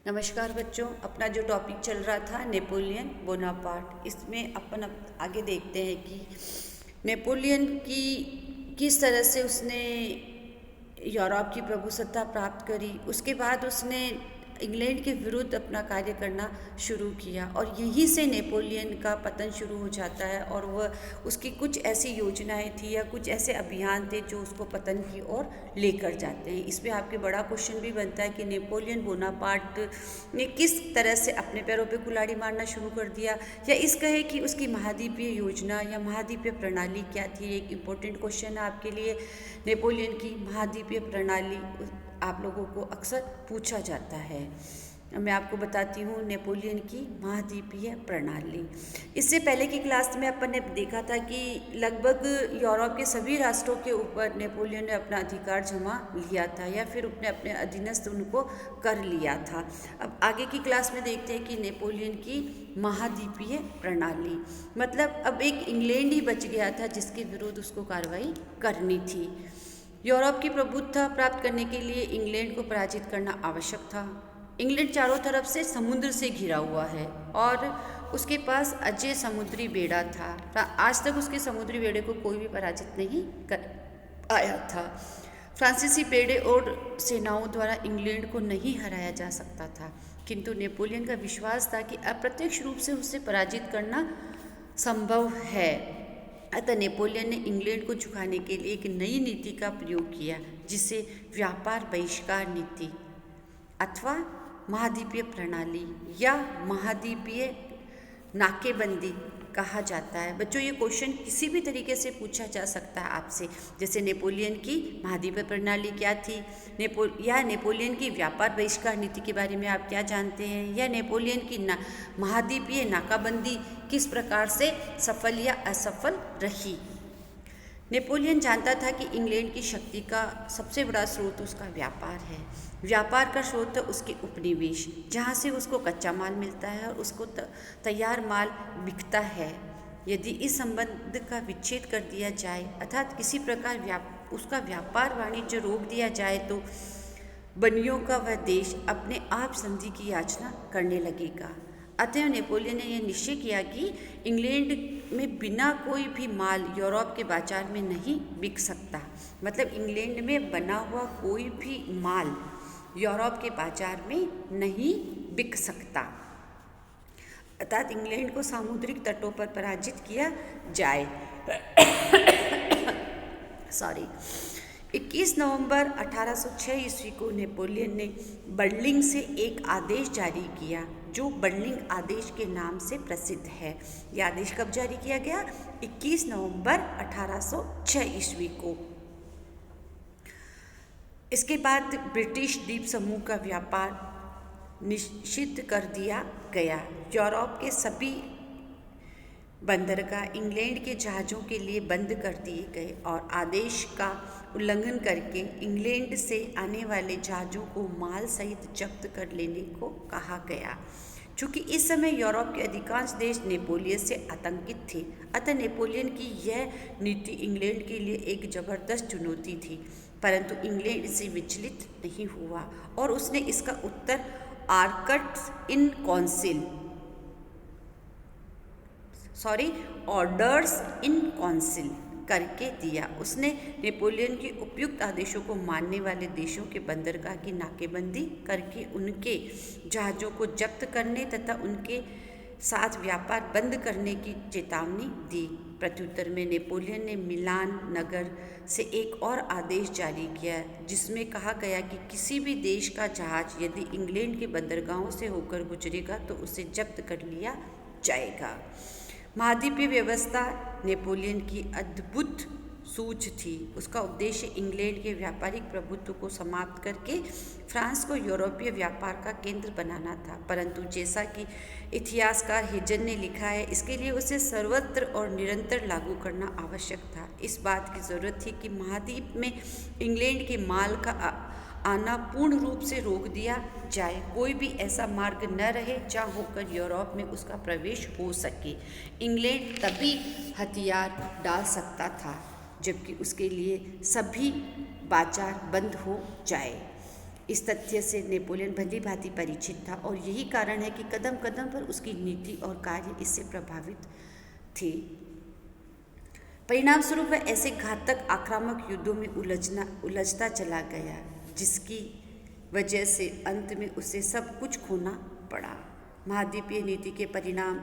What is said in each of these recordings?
नमस्कार बच्चों, अपना जो टॉपिक चल रहा था नेपोलियन बोनापार्ट, इसमें अपन अब आगे देखते हैं कि नेपोलियन की किस तरह से उसने यूरोप की प्रभुसत्ता प्राप्त करी। उसके बाद उसने इंग्लैंड के विरुद्ध अपना कार्य करना शुरू किया और यहीं से नेपोलियन का पतन शुरू हो जाता है। और वह उसकी कुछ ऐसी योजनाएं थी या कुछ ऐसे अभियान थे जो उसको पतन की ओर लेकर जाते हैं। इसमें आपके बड़ा क्वेश्चन भी बनता है कि नेपोलियन बोनापार्ट ने किस तरह से अपने पैरों पे कुल्हाड़ी मारना शुरू कर दिया, या इस कहे कि उसकी महाद्वीपीय योजना या महाद्वीपीय प्रणाली क्या थी। एक इम्पोर्टेंट क्वेश्चन है आपके लिए। नेपोलियन की महाद्वीपीय प्रणाली आप लोगों को अक्सर पूछा जाता है। मैं आपको बताती हूँ नेपोलियन की महाद्वीपीय प्रणाली। इससे पहले की क्लास में अपन ने देखा था कि लगभग यूरोप के सभी राष्ट्रों के ऊपर नेपोलियन ने अपना अधिकार जमा लिया था या फिर अपने अपने अधीनस्थ उनको कर लिया था। अब आगे की क्लास में देखते हैं कि नेपोलियन की महाद्वीपीय प्रणाली मतलब अब एक इंग्लैंड ही बच गया था जिसके विरुद्ध उसको कार्रवाई करनी थी। यूरोप की प्रभुत्व प्राप्त करने के लिए इंग्लैंड को पराजित करना आवश्यक था। इंग्लैंड चारों तरफ से समुद्र से घिरा हुआ है और उसके पास अजय समुद्री बेड़ा था। आज तक उसके समुद्री बेड़े को कोई भी पराजित नहीं कर आया था। फ्रांसीसी बेड़े और सेनाओं द्वारा इंग्लैंड को नहीं हराया जा सकता था, किंतु नेपोलियन का विश्वास था कि अप्रत्यक्ष रूप से उसे पराजित करना संभव है। अतः नेपोलियन ने इंग्लैंड को झुकाने के लिए एक नई नीति का प्रयोग किया, जिसे व्यापार बहिष्कार नीति अथवा महाद्वीपीय प्रणाली या महाद्वीपीय नाकेबंदी कहा जाता है। बच्चों, ये क्वेश्चन किसी भी तरीके से पूछा जा सकता है आपसे, जैसे नेपोलियन की महाद्वीपीय प्रणाली क्या थी, नेपोलियन की व्यापार बहिष्कार नीति के बारे में आप क्या जानते हैं, या नेपोलियन की महाद्वीपीय नाकाबंदी किस प्रकार से सफल या असफल रही। नेपोलियन जानता था कि इंग्लैंड की शक्ति का सबसे बड़ा स्रोत उसका व्यापार है। व्यापार का स्रोत है उसके उपनिवेश, जहाँ से उसको कच्चा माल मिलता है और उसको तैयार माल बिकता है। यदि इस संबंध का विच्छेद कर दिया जाए अर्थात किसी प्रकार उसका व्यापार वाणिज्य रोक दिया जाए तो बनियों का वह देश अपने आप संधि की याचना करने लगेगा। अतः नेपोलियन ने यह निश्चय किया कि इंग्लैंड में बिना कोई भी माल यूरोप के बाजार में नहीं बिक सकता। मतलब इंग्लैंड में बना हुआ कोई भी माल यूरोप के बाजार में नहीं बिक सकता, अर्थात इंग्लैंड को सामुद्रिक तटों पर पराजित किया जाए। 21 नवंबर 1806 ईस्वी को नेपोलियन ने बर्लिन से एक आदेश जारी किया, जो बर्लिन आदेश के नाम से प्रसिद्ध है। यह आदेश कब जारी किया गया? 21 नवंबर 1806 ईस्वी को। इसके बाद ब्रिटिश द्वीप समूह का व्यापार निषिद्ध कर दिया गया। यूरोप के सभी बंदरगाह इंग्लैंड के जहाज़ों के लिए बंद कर दिए गए और आदेश का उल्लंघन करके इंग्लैंड से आने वाले जहाज़ों को माल सहित जब्त कर लेने को कहा गया। चूँकि इस समय यूरोप के अधिकांश देश नेपोलियन से आतंकित थे, अतः नेपोलियन की यह नीति इंग्लैंड के लिए एक जबरदस्त चुनौती थी, परंतु इंग्लैंड इससे विचलित नहीं हुआ और उसने इसका उत्तर ऑर्डर्स इन काउंसिल करके दिया। उसने नेपोलियन के उपयुक्त आदेशों को मानने वाले देशों के बंदरगाह की नाकेबंदी करके उनके जहाज़ों को जब्त करने तथा उनके साथ व्यापार बंद करने की चेतावनी दी। प्रत्युत्तर में नेपोलियन ने मिलान नगर से एक और आदेश जारी किया, जिसमें कहा गया कि किसी भी देश का जहाज यदि इंग्लैंड के बंदरगाहों से होकर गुजरेगा तो उसे जब्त कर लिया जाएगा। महाद्वीपीय व्यवस्था नेपोलियन की अद्भुत सूझ थी। उसका उद्देश्य इंग्लैंड के व्यापारिक प्रभुत्व को समाप्त करके फ्रांस को यूरोपीय व्यापार का केंद्र बनाना था, परंतु जैसा कि इतिहासकार हेजन ने लिखा है, इसके लिए उसे सर्वत्र और निरंतर लागू करना आवश्यक था। इस बात की जरूरत थी कि महाद्वीप में इंग्लैंड के माल का आना पूर्ण रूप से रोक दिया जाए। कोई भी ऐसा मार्ग न रहे जहाँ होकर यूरोप में उसका प्रवेश हो सके। इंग्लैंड तभी हथियार डाल सकता था जबकि उसके लिए सभी बाजार बंद हो जाए। इस तथ्य से नेपोलियन भली भांति परिचित था और यही कारण है कि कदम कदम पर उसकी नीति और कार्य इससे प्रभावित थे। परिणाम स्वरूप वह ऐसे घातक आक्रामक युद्धों में उलझता चला गया जिसकी वजह से अंत में उसे सब कुछ खोना पड़ा। महाद्वीपीय नीति के परिणाम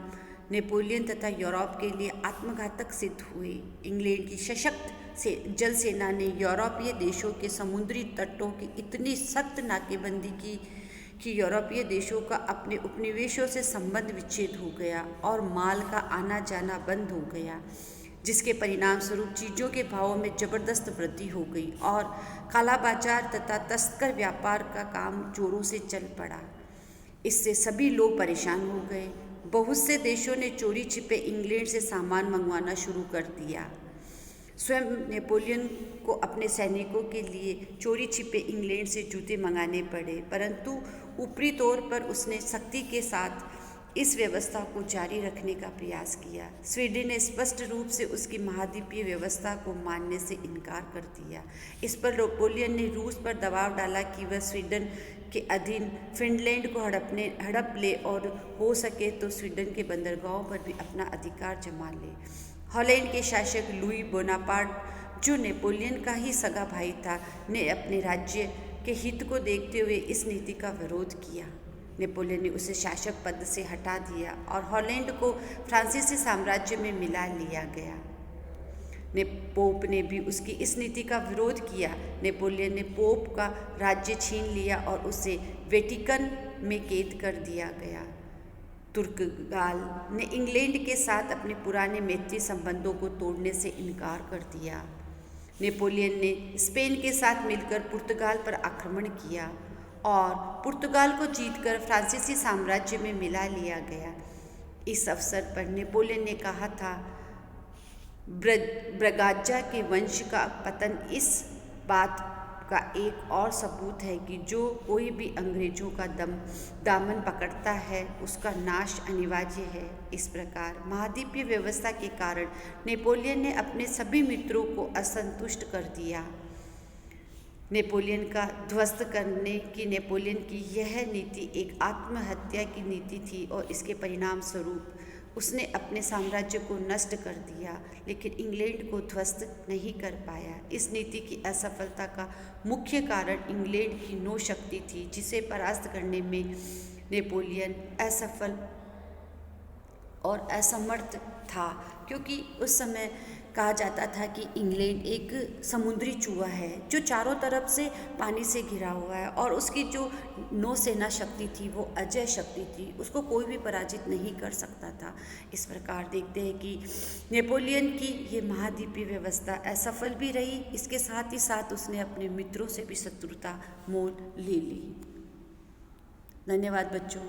नेपोलियन तथा यूरोप के लिए आत्मघातक सिद्ध हुए। इंग्लैंड की सशक्त से जल सेना ने यूरोपीय देशों के समुद्री तटों की इतनी सख्त नाकेबंदी की कि यूरोपीय देशों का अपने उपनिवेशों से संबंध विच्छेद हो गया और माल का आना जाना बंद हो गया, जिसके परिणाम स्वरूप चीज़ों के भावों में जबरदस्त वृद्धि हो गई और काला बाजार तथा तस्कर व्यापार का काम जोरों से चल पड़ा। इससे सभी लोग परेशान हो गए। बहुत से देशों ने चोरी छिपे इंग्लैंड से सामान मंगवाना शुरू कर दिया। स्वयं नेपोलियन को अपने सैनिकों के लिए चोरी छिपे इंग्लैंड से जूते मंगाने पड़े, परंतु ऊपरी तौर पर उसने सख्ती के साथ इस व्यवस्था को जारी रखने का प्रयास किया। स्वीडन ने स्पष्ट रूप से उसकी महाद्वीपीय व्यवस्था को मानने से इनकार कर दिया। इस पर नेपोलियन ने रूस पर दबाव डाला कि वह स्वीडन के अधीन फिनलैंड को हड़प ले और हो सके तो स्वीडन के बंदरगाहों पर भी अपना अधिकार जमा ले। हॉलैंड के शासक लुई बोनापार्ट, जो नेपोलियन का ही सगा भाई था, ने अपने राज्य के हित को देखते हुए इस नीति का विरोध किया। नेपोलियन ने उसे शासक पद से हटा दिया और हॉलैंड को फ्रांसीसी साम्राज्य में मिला लिया गया। पोप ने भी उसकी इस नीति का विरोध किया। नेपोलियन ने पोप का राज्य छीन लिया और उसे वेटिकन में कैद कर दिया गया। पुर्तगाल ने इंग्लैंड के साथ अपने पुराने मैत्री संबंधों को तोड़ने से इनकार कर दिया। नेपोलियन ने स्पेन के साथ मिलकर पुर्तगाल पर आक्रमण किया और पुर्तगाल को जीतकर फ्रांसीसी साम्राज्य में मिला लिया गया। इस अवसर पर नेपोलियन ने कहा था, ब्रगाज्जा के वंश का पतन इस बात का एक और सबूत है कि जो कोई भी अंग्रेजों का दामन पकड़ता है उसका नाश अनिवार्य है। इस प्रकार महाद्वीपीय व्यवस्था के कारण नेपोलियन ने अपने सभी मित्रों को असंतुष्ट कर दिया। नेपोलियन का ध्वस्त करने की नेपोलियन की यह नीति एक आत्महत्या की नीति थी और इसके परिणाम स्वरूप उसने अपने साम्राज्य को नष्ट कर दिया, लेकिन इंग्लैंड को ध्वस्त नहीं कर पाया। इस नीति की असफलता का मुख्य कारण इंग्लैंड की नौ शक्ति थी, जिसे परास्त करने में नेपोलियन असफल और असमर्थ था, क्योंकि उस समय कहा जाता था कि इंग्लैंड एक समुद्री चूहा है जो चारों तरफ से पानी से घिरा हुआ है और उसकी जो नौसेना शक्ति थी वो अजय शक्ति थी, उसको कोई भी पराजित नहीं कर सकता था। इस प्रकार देखते हैं कि नेपोलियन की ये महाद्वीपीय व्यवस्था असफल भी रही, इसके साथ ही साथ उसने अपने मित्रों से भी शत्रुता मोल ले ली। धन्यवाद बच्चों।